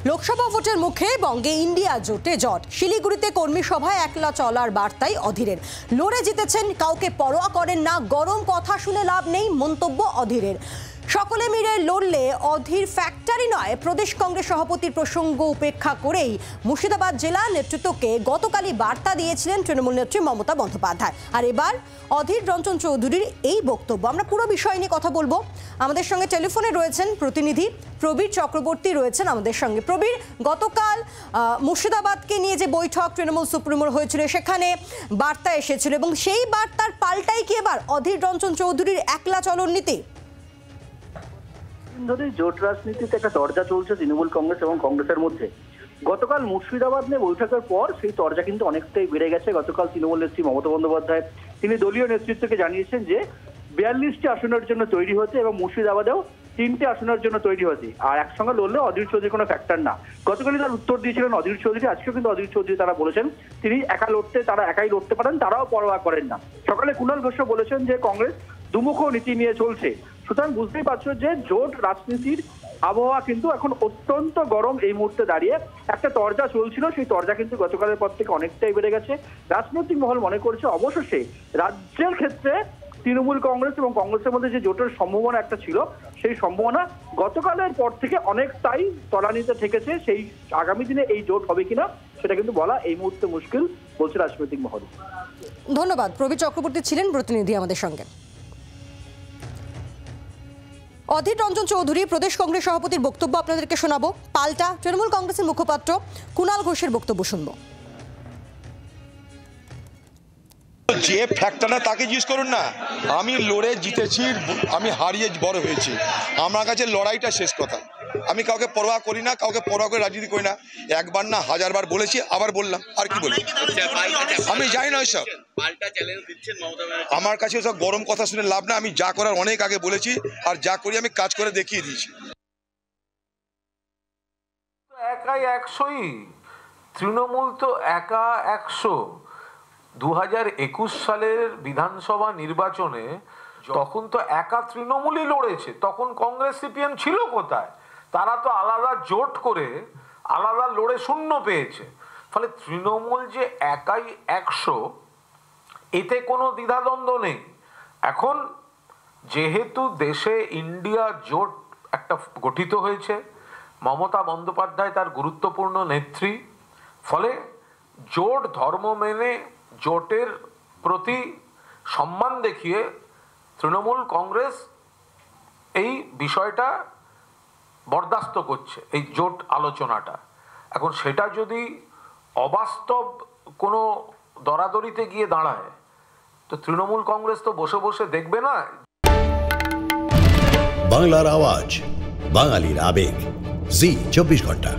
লোকসভা ভোটের মুখে বঙ্গে ইন্ডিয়া জোটে জট। শিলিগুড়িতে কর্মী সভায় একলা চলার বার্তাই অধীরের। লড়ে জিতেছেন, কাউকে পরোয়া করেন না, গরম কথা শুনে লাভ নেই মন্তব্য অধীরের। সকলে মিলে লড়লে অধীর ফ্যাক্টরি নয়, প্রদেশ কংগ্রেস সভাপতির প্রসঙ্গ উপেক্ষা করেই মুর্শিদাবাদ জেলা নেতৃত্বকে গতকালই বার্তা দিয়েছিলেন তৃণমূল নেত্রী মমতা বন্দ্যোপাধ্যায়। আর এবার অধীর রঞ্জন চৌধুরীর এই বক্তব্য। আমরা পুরো বিষয় নিয়ে কথা বলবো। আমাদের সঙ্গে টেলিফোনে রয়েছেন প্রতিনিধি প্রবীর চক্রবর্তী রয়েছেন আমাদের সঙ্গে। প্রবীর, গতকাল মুর্শিদাবাদকে নিয়ে যে বৈঠক তৃণমূল সুপ্রিমোর হয়েছিল, সেখানে বার্তা এসেছিল এবং সেই বার্তার পাল্টাই কি এবার অধীর রঞ্জন চৌধুরীর একলা চলন নীতি? ধরে জোট রাজনীতিতে একটা তরজা চলছে তৃণমূল কংগ্রেস এবং কংগ্রেসের মধ্যে। গতকাল মুর্শিদাবাদ নিয়ে বৈঠকের পর সেই তরজা কিন্তু অনেকটাই বেড়ে গেছে। গতকাল তৃণমূল নেত্রী মমতা বন্দ্যোপাধ্যায় তিনি দলীয় নেতৃত্বকে জানিয়েছেন যে 42টি আসনের জন্য তৈরি হতে এবং মুর্শিদাবাদেও 3টে আসনের জন্য তৈরি হতে, আর একসঙ্গে লড়লে অধীর চৌধুরী কোনো ফ্যাক্টর না। গতকালই তার উত্তর দিয়েছিলেন অধীর চৌধুরী। আজকেও কিন্তু অধীর চৌধুরী তারা বলেছেন তিনি তারা একাই লড়তে পারেন, তারাও পরোয়া করেন না। সকালে কুণাল ঘোষও বলেছেন যে কংগ্রেস দুমুখ নীতি নিয়ে চলছে। সুতরাং বুঝতেই পারছো যে জোট রাজনীতির আবহাওয়া কিন্তু এখন অত্যন্ত গরম। এই মুহূর্তে দাঁড়িয়ে একটা তরজা চলছিল, সেই তরজা কিন্তু গতকালের পর থেকে অনেকটাই বেড়ে গেছে। রাজনৈতিক মহল মনে করছে অবশেষে রাজ্যের ক্ষেত্রে তৃণমূল কংগ্রেস এবং কংগ্রেসের মধ্যে যে জোটের সম্ভাবনা একটা ছিল, সেই সম্ভাবনা গতকালের পর থেকে অনেকটাই তলানিতে ঠেকেছে। সেই আগামী দিনে এই জোট হবে কিনা সেটা কিন্তু বলা এই মুহূর্তে মুশকিল বলছে রাজনৈতিক মহল। ধন্যবাদ। প্রবীর চক্রবর্তী ছিলেন প্রতিনিধি আমাদের সঙ্গে। অধীর রঞ্জন চৌধুরী প্রদেশ কংগ্রেস সভাপতির বক্তব্য আপনাদেরকে শোনাবো। পাল্টা তৃণমূল কংগ্রেসের মুখপাত্র কুণাল ঘোষের বক্তব্য শুনবো। যে ফ্যাক্টরটা তাকে জিজ্ঞেস করুন না। আমি লড়ে জিতেছি, আমি হারিয়ে বড় হয়েছি। আমার কাছে লড়াইটা শেষ কথা। আমি কাউকে পরোয়া করি না, কাউকে পরোয়া করে রাজনীতি করি না। একবার না হাজারবার বলেছি, আবার বললাম, আর কি বলি। আমি জানি না ওইসব, আমার কাছে ওসব গরম কথা শুনে লাভ না। আমি যা করার অনেক আগে বলেছি, আর যা করি আমি কাজ করে দেখিয়ে দিয়েছি। একাই 100ই, তৃণমূল তো একা 100। 2021 সালের বিধানসভা নির্বাচনে তখন তো একা তৃণমূলই লড়েছে, তখন কংগ্রেস সিপিএম ছিল কোথায়? তারা তো আলাদা জোট করে আলাদা লড়ে শূন্য পেয়েছে। ফলে তৃণমূল যে একাই 100, এতে কোনো দ্বিধাদ্বন্দ্ব নেই। এখন যেহেতু দেশে ইন্ডিয়া জোট একটা গঠিত হয়েছে, মমতা বন্দ্যোপাধ্যায় তার গুরুত্বপূর্ণ নেত্রী, ফলে জোট ধর্ম মেনে জোটের প্রতি সম্মান দেখিয়ে তৃণমূল কংগ্রেস এই বিষয়টা বরদাস্ত করছে, এই জোট আলোচনাটা। এখন সেটা যদি অবাস্তব কোনো দরাদরিতে গিয়ে দাঁড়ায়, তো তৃণমূল কংগ্রেস তো বসে বসে দেখবে না। বাংলার আওয়াজ, বাঙালির আবেগ, জি 24 ঘন্টা।